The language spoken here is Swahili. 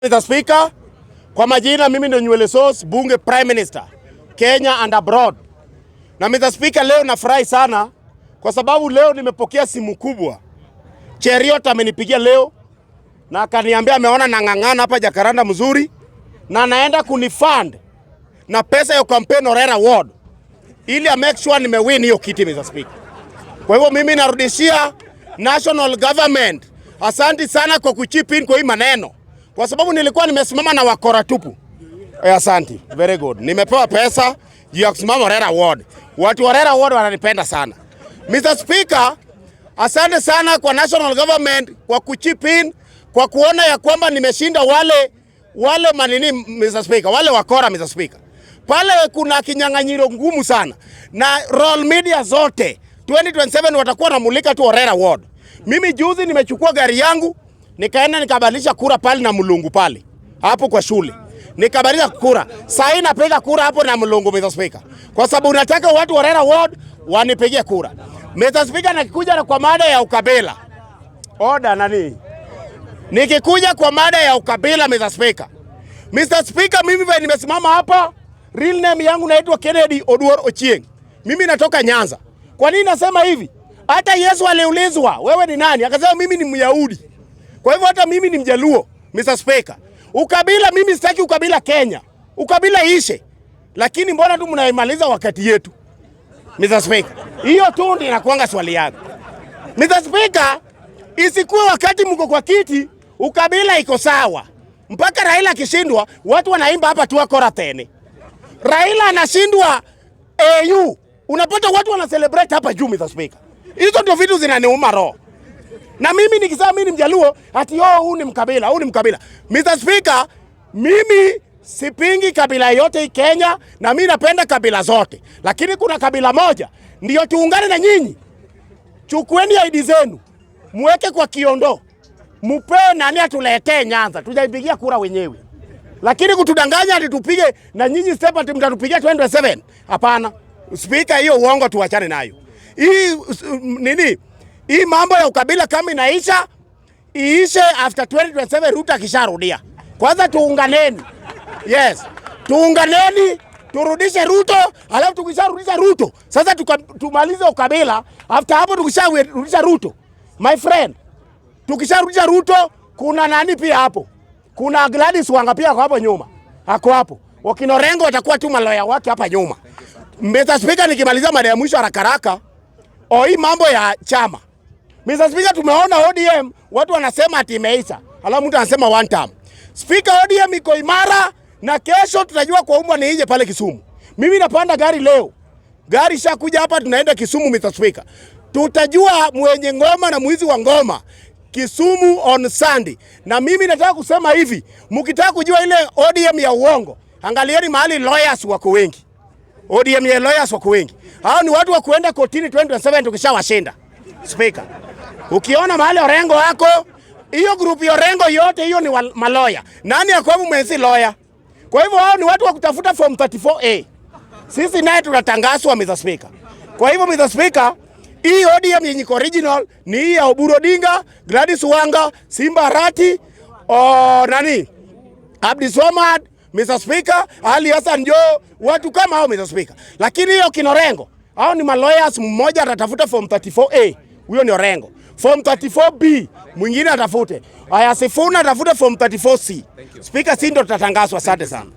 Mr. Speaker, kwa majina mimi ndio Nywele Sauce, bunge Prime Minister, Kenya and abroad. Na Mr. Speaker, leo nafurahi sana kwa sababu leo nimepokea simu kubwa. Cheriot amenipigia leo na akaniambia ameona nang'ang'ana hapa Jacaranda mzuri na anaenda kunifund na pesa ya campaign Orera Ward ili a make sure nimewin hiyo kiti, Mr. Speaker. Kwa hivyo mimi narudishia national government asante sana kwa kuchip in kwa hii maneno. Kwa sababu nilikuwa nimesimama na wakora tupu. Asante. Very good. Nimepewa pesa juu ya kusimama Orera Ward. Watu Orera Ward wananipenda sana. Mr. Speaker, asante sana kwa national government kwa kuchip in, kwa kuona ya kwamba nimeshinda wale manini, Mr. Speaker, wale wakora, Mr. Speaker. Pale kuna kinyang'anyiro ngumu sana. Na roll media zote 2027 watakuwa namulika tu Orera Ward. Mimi juzi nimechukua gari yangu nikaenda nikabadilisha kura pale na Mulungu pale hapo kwa shule, nikabadilisha kura. Sasa napiga kura hapo na Mulungu, Mr. Speaker, kwa sababu nataka watu wa Orera Ward wanipigie kura, Mr. Speaker. Nakikuja kwa mada ya ukabila order nani, nikikuja kwa mada ya ukabila, Mr. Speaker, mimi nimesimama hapa, real name yangu naitwa Kennedy Oduor Ochieng, mimi natoka Nyanza. Kwa nini nasema hivi? Hata Yesu aliulizwa wewe ni nani, akasema mimi ni Myahudi. Kwa hivyo hata mimi ni Mjaluo, Mr. Speaker. Ukabila, mimi sitaki ukabila Kenya. Ukabila ishe. Lakini mbona tu mnaimaliza wakati yetu, Mr. Speaker? Hiyo tu ndio inakuanga swali yako, Mr. Speaker. Isikuwe wakati mko kwa kiti ukabila iko sawa. Mpaka Raila akishindwa watu wanaimba hapa tu akora tene. Raila anashindwa AU, unapata watu wana celebrate hapa juu, Mr. Speaker. Hizo ndio vitu zinaniuma roho. Na mimi nikisema mimi ni Mjaluo ati huu ni mkabila, huu ni mkabila. Mr. Speaker, mimi sipingi kabila yote Kenya na mimi napenda kabila zote. Lakini kuna kabila moja ndio tuungane na nyinyi. Chukueni ID zenu, muweke kwa kiondo. Mupe nani atuletee Nyanza, tujaipigia kura wenyewe. Lakini kutudanganya ati tupige na nyinyi step ati mtatupigia 27. Hapana. Speaker, hiyo uongo tuachane nayo. Hii mambo ya ukabila kama inaisha, iishe after 2027 Ruto akisharudia. Kwanza tuunganeni. Yes. Tuunganeni, turudishe Ruto, alafu tukisharudisha Ruto, sasa tumalize ukabila. After hapo tukisharudisha Ruto, my friend, tukisharudisha Ruto, kuna nani pia hapo? Kuna Gladys Wanga pia hapo nyuma. Hako hapo. Wakina Orengo watakuwa tu maloya wake hapa nyuma. Mr. Speaker, nikimaliza mada ya mwisho haraka, hii mambo ya chama. Mr. Speaker, tumeona ODM watu wanasema ati imeisha, alafu mtu anasema one term. Speaker, ODM iko imara na kesho tutajua kwa umma ni ije pale Kisumu. Mimi napanda gari leo. Gari shakuja hapa, tunaenda Kisumu, Mr. Speaker. Tutajua mwenye ngoma na mwizi wa ngoma Kisumu on Sunday. Na mimi nataka kusema hivi, mkitaka kujua ile ODM ya uongo, angalieni mahali lawyers wako wengi. ODM ya lawyers wako wengi. Hao ni watu wa kuenda kotini 2027 tukishawashinda. Speaker, ukiona mahali Orengo wako, hiyo group ya Orengo yote hiyo ni maloya. Nani akobu mwenzi lawyer? Kwa hivyo hao ni watu wa kutafuta form 34A. Sisi naye tunatangazwa, Mr. Speaker. Kwa hivyo Mr. Speaker, hii ODM yenye original ni hii ya Oburu Odinga, Gladys Wanga, Simba Arati, Abdi Swamad, Mr. Speaker, Ali Hassan Joho, watu kama hao, Mr. Speaker. Lakini hiyo kinorengo, hao ni malawyers, mmoja atatafuta form 34A, huyo ni Orengo. Form 34B, mwingine atafute. Aya Sifuna atafute form 34C. Speaker, si ndo tutatangazwa. Asante sana.